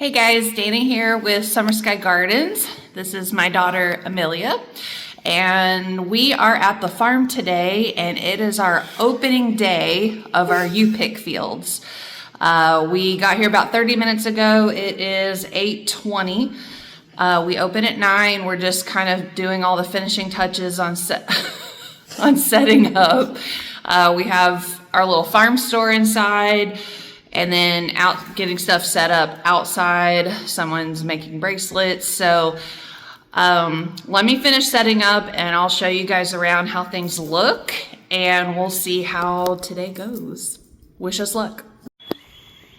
Hey guys, Dani here with Skye Gardens. This is my daughter Amelia, and we are at the farm today, and it is our opening day of our U-pick fields. We got here about 30 minutes ago. It is 8:20. We open at 9. We're just kind of doing all the finishing touches on on setting up. We have our little farm store inside. And then out getting stuff set up outside. Someone's making bracelets. So let me finish setting up and I'll show you guys around how things look and we'll see how today goes. Wish us luck.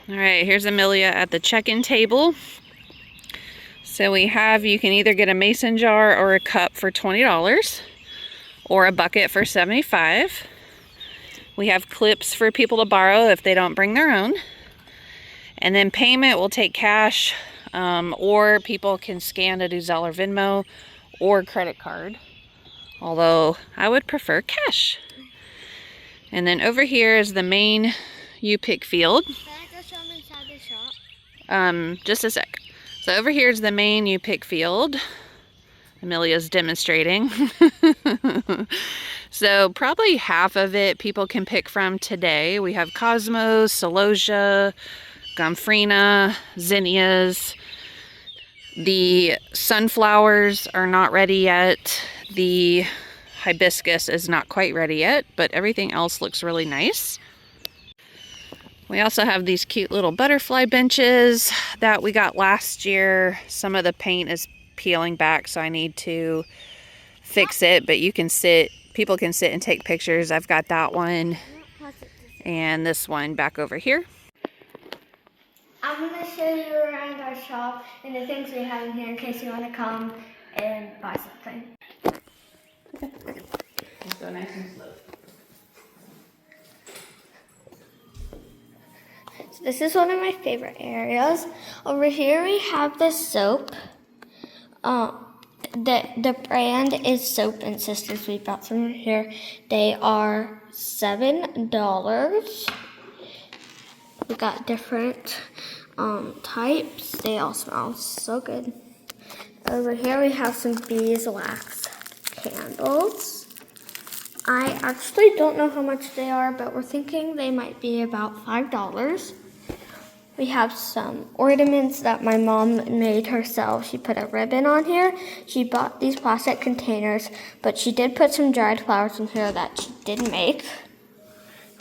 All right, here's Amelia at the check-in table. So we have, you can either get a mason jar or a cup for $20 or a bucket for $75. We have clips for people to borrow if they don't bring their own. And then payment will take cash, or people can scan to do Zelle or Venmo or credit card. Although I would prefer cash. And then over here is the main U-pick field. Can I go show them inside the shop? Just a sec. So over here is the main U-pick field. Amelia's demonstrating. So probably half of it people can pick from today. We have cosmos, celosia, gomphrena, zinnias. The sunflowers are not ready yet. The hibiscus is not quite ready yet, but everything else looks really nice. We also have these cute little butterfly benches that we got last year. Some of the paint is peeling back, so I need to fix it, but you can sit, people can sit and take pictures. I've got that one and this one back over here. I'm going to show you around our shop and the things we have in here in case you want to come and buy something. Okay. Let's go nice and slow. So this is one of my favorite areas. Over here we have the soap. The brand is Soap and Sisters. We bought some here. They are $7. We got different types. They all smell so good. Over here we have some beeswax candles. I actually don't know how much they are, but we're thinking they might be about $5. We have some ornaments that my mom made herself. She put a ribbon on here. She bought these plastic containers, but she did put some dried flowers in here that she did make.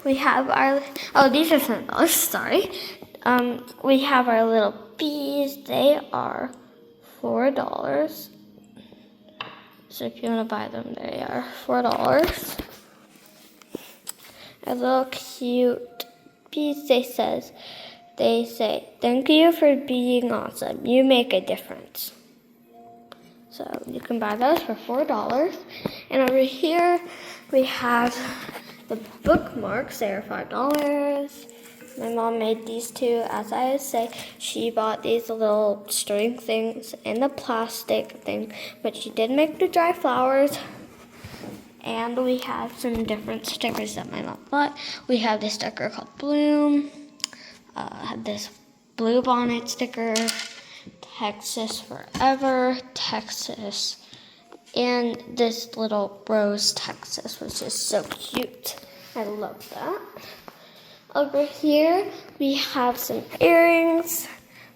We have our, oh, these are $7, sorry. We have our little bees. They are $4. So if you want to buy them, they are $4. A little cute piece, they say, thank you for being awesome. You make a difference. So you can buy those for $4. And over here we have the bookmarks. They are $5. My mom made these two. As I say, she bought these little string things and the plastic thing, but she did make the dry flowers. And we have some different stickers that my mom bought. We have this sticker called Bloom. Have this blue bonnet sticker, Texas Forever, Texas, and this little rose Texas, which is so cute. I love that. Over here, we have some earrings,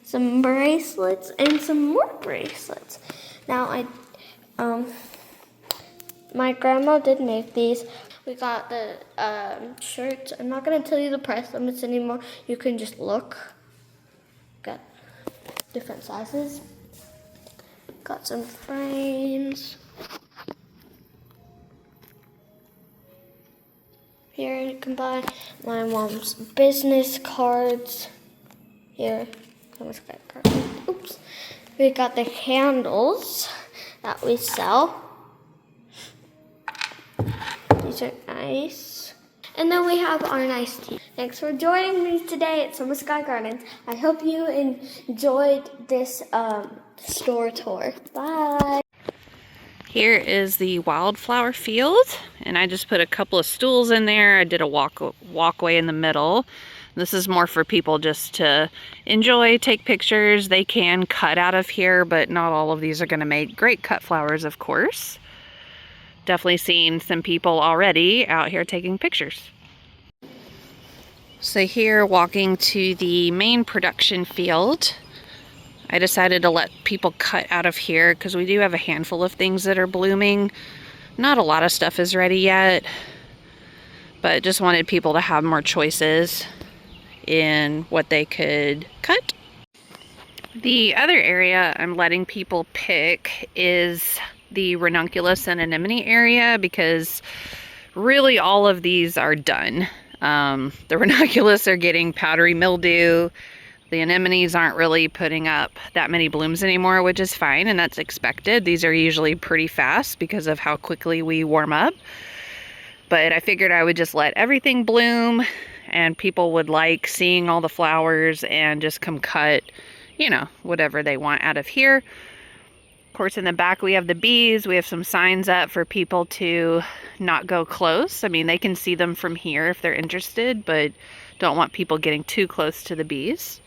some bracelets, and some more bracelets. Now, my grandma did make these. We got the shirts. I'm not going to tell you the price limits anymore. You can just look. Got different sizes. Got some frames. Here you can buy my mom's business cards. Here, almost got cards. Oops. We got the candles that we sell. These are nice. And then we have our nice tea. Thanks for joining me today at Skye Gardens. I hope you enjoyed this store tour. Bye. Here is the wildflower field, and I just put a couple of stools in there. I did a walkway in the middle. This is more for people just to enjoy, take pictures. They can cut out of here, but not all of these are going to make great cut flowers, of course. Definitely seen some people already out here taking pictures. So here, walking to the main production field, I decided to let people cut out of here because we do have a handful of things that are blooming. Not a lot of stuff is ready yet, but just wanted people to have more choices in what they could cut. The other area I'm letting people pick is the ranunculus and anemone area because really all of these are done. The ranunculus are getting powdery mildew. The anemones aren't really putting up that many blooms anymore, which is fine, and that's expected. These are usually pretty fast because of how quickly we warm up. But I figured I would just let everything bloom, and people would like seeing all the flowers and just come cut, you know, whatever they want out of here. Of course, in the back we have the bees. We have some signs up for people to not go close. I mean, they can see them from here if they're interested, but don't want people getting too close to the bees.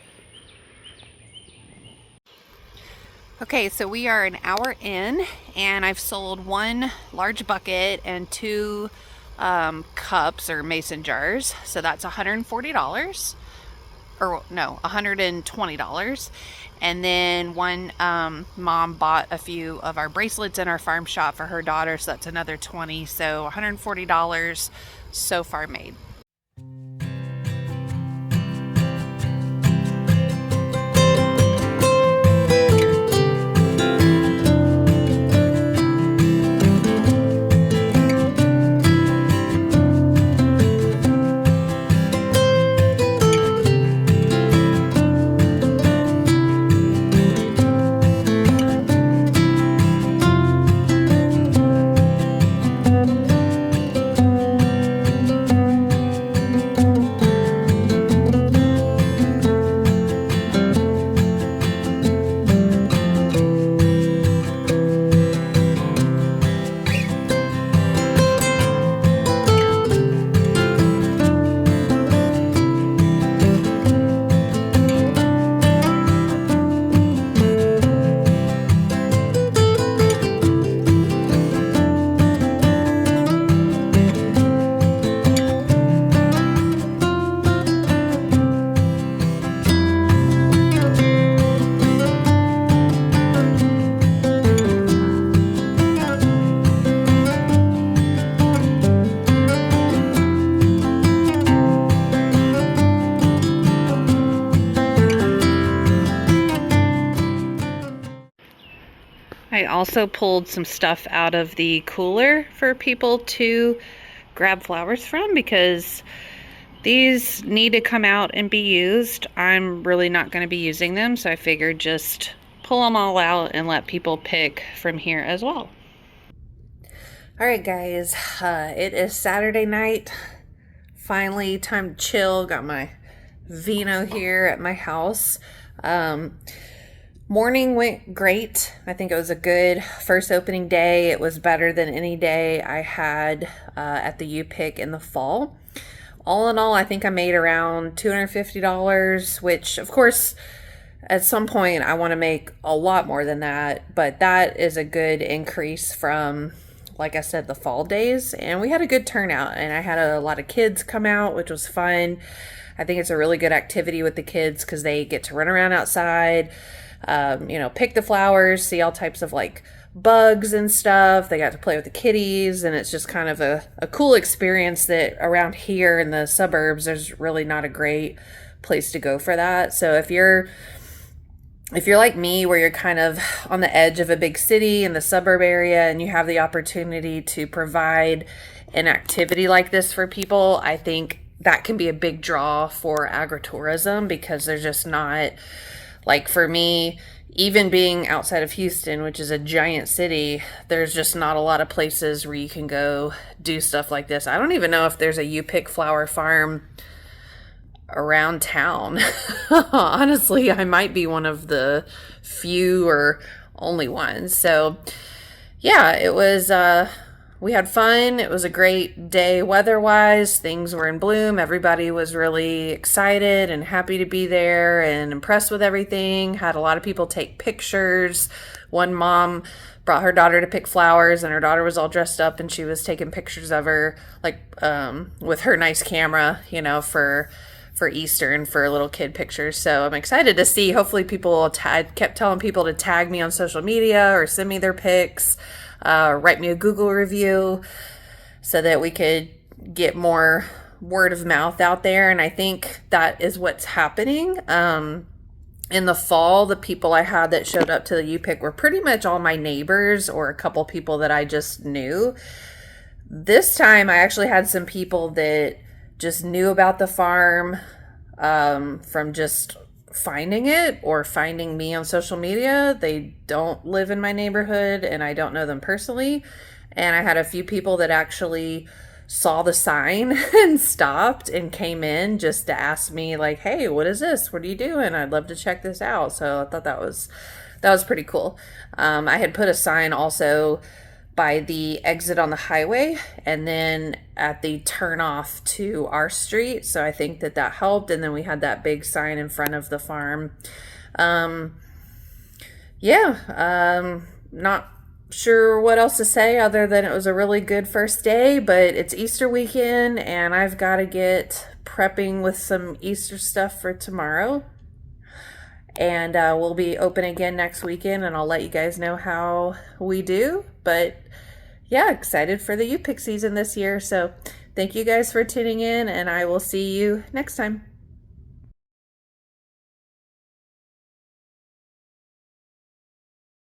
Okay, so we are an hour in, and I've sold one large bucket and two cups or mason jars. So that's $140, or no, $120. And then one mom bought a few of our bracelets in our farm shop for her daughter, so that's another $20. So $140 so far made. I also pulled some stuff out of the cooler for people to grab flowers from because these need to come out and be used. I'm really not going to be using them, so I figured just pull them all out and let people pick from here as well. All right, guys, it is Saturday night. Finally, time to chill. Got my vino here at my house. Morning went great. I think it was a good first opening day. It was better than any day I had at the U-Pick in the fall. All in all, I think I made around $250, which of course, at some point I want to make a lot more than that, but that is a good increase from, like I said, the fall days. And we had a good turnout, and I had a lot of kids come out, which was fun. I think it's a really good activity with the kids because they get to run around outside, pick the flowers, see all types of like bugs and stuff. They got to play with the kitties, and it's just kind of a cool experience that around here in the suburbs, there's really not a great place to go for that. So if you're like me, where you're kind of on the edge of a big city in the suburb area and you have the opportunity to provide an activity like this for people, I think that can be a big draw for agritourism, because there's just not, like for me, even being outside of Houston, which is a giant city, there's just not a lot of places where you can go do stuff like this. I don't even know if there's a U-Pick flower farm around town. Honestly, I might be one of the few or only ones. So yeah, it was we had fun. It was a great day weather-wise. Things were in bloom. Everybody was really excited and happy to be there and impressed with everything. Had a lot of people take pictures. One mom brought her daughter to pick flowers, and her daughter was all dressed up, and she was taking pictures of her, like, with her nice camera, you know, for Easter and for little kid pictures. So I'm excited to see. Hopefully people will I kept telling people to tag me on social media or send me their pics, write me a Google review so that we could get more word of mouth out there. And I think that is what's happening. In the fall, the people I had that showed up to the U-Pick were pretty much all my neighbors or a couple people that I just knew. This time I actually had some people that just knew about the farm from just finding it or finding me on social media. They don't live in my neighborhood and I don't know them personally. And I had a few people that actually saw the sign and stopped and came in just to ask me, like, hey, what is this? What are you doing? I'd love to check this out. So I thought that was pretty cool. I had put a sign also by the exit on the highway and then at the turn off to our street. So I think that helped. And then we had that big sign in front of the farm. Not sure what else to say other than it was a really good first day, but it's Easter weekend and I've got to get prepping with some Easter stuff for tomorrow. And we'll be open again next weekend, and I'll let you guys know how we do. But yeah, excited for the U-Pick season this year. So thank you guys for tuning in, and I will see you next time.